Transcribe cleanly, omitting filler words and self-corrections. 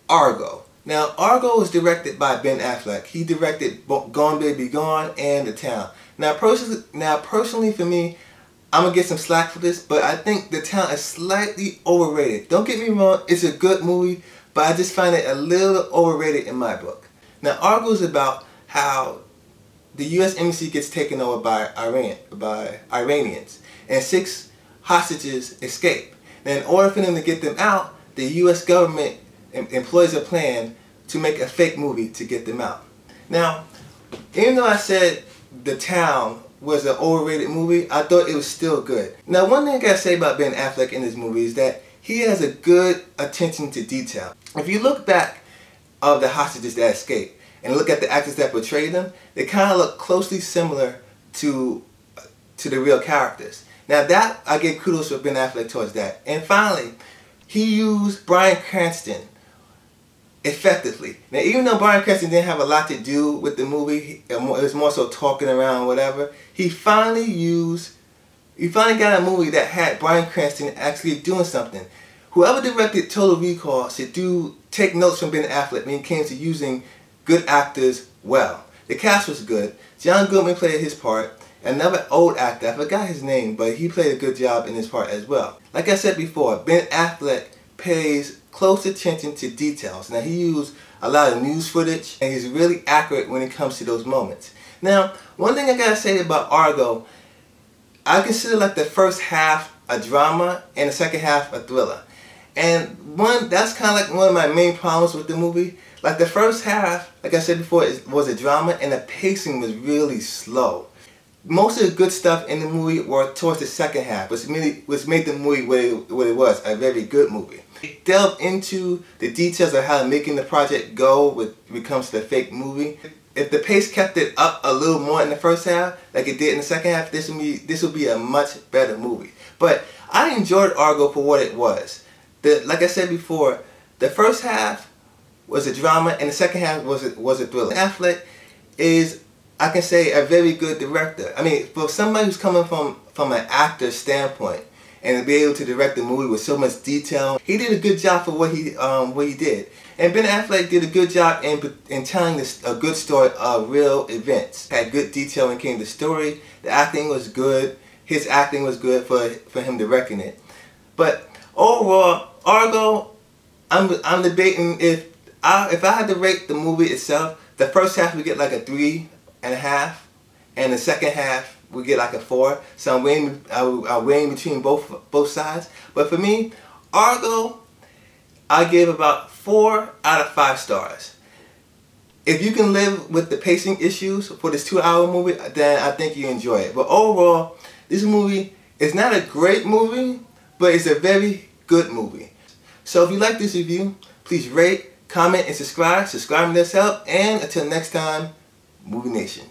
Argo. Now, Argo was directed by Ben Affleck. He directed Gone Baby Gone and The Town. Now, personally for me, I'm going to get some slack for this, but I think The Town is slightly overrated. Don't get me wrong, it's a good movie, but I just find it a little overrated in my book. Now, Argo is about how the U.S. embassy gets taken over by Iranians, and 6 hostages escape. Now, in order for them to get them out, the U.S. government employs a plan to make a fake movie to get them out. Now, even though I said The Town was an overrated movie, I thought it was still good. Now, one thing I gotta say about Ben Affleck in this movie is that he has a good attention to detail. If you look back of the hostages that escaped and look at the actors that portrayed them, they kind of look closely similar to the real characters. Now that, I give kudos for Ben Affleck towards that. And finally, he used Bryan Cranston effectively. Now, even though Bryan Cranston didn't have a lot to do with the movie, it was more so talking around, whatever, he finally got a movie that had Bryan Cranston actually doing something. Whoever directed Total Recall should take notes from Ben Affleck when it came to using good actors well. The cast was good. John Goodman played his part. Another old actor, I forgot his name, but he played a good job in his part as well. Like I said before, Ben Affleck pays close attention to details. Now, he used a lot of news footage, and he's really accurate when it comes to those moments. Now, one thing I gotta say about Argo, I consider like the first half a drama and the second half a thriller. And that's kind of like one of my main problems with the movie. Like the first half, like I said before, was a drama, and the pacing was really slow. Most of the good stuff in the movie were towards the second half, which made the movie what it was, a very good movie. It delved into the details of how making the project go when it comes to the fake movie. If the pace kept it up a little more in the first half, like it did in the second half, this would be a much better movie. But I enjoyed Argo for what it was. Like I said before, the first half was a drama, and the second half was a thriller. Affleck is, I can say, a very good director. I mean, for somebody who's coming from an actor's standpoint and to be able to direct the movie with so much detail, he did a good job for what he did. And Ben Affleck did a good job in telling a good story of real events. Had good detail when it came to story. The acting was good. His acting was good for him directing it. But overall, Argo, I'm debating if I had to rate the movie itself, the first half would get like a 3.5, and the second half would get like a 4. So I'm weighing between both sides. But for me, Argo, I give about 4 out of 5 stars. If you can live with the pacing issues for this 2-hour movie, then I think you enjoy it. But overall, this movie is not a great movie, but it's a very good movie. So if you like this review, please rate, comment, and subscribe. Subscribing does help. And until next time, Movie Nation.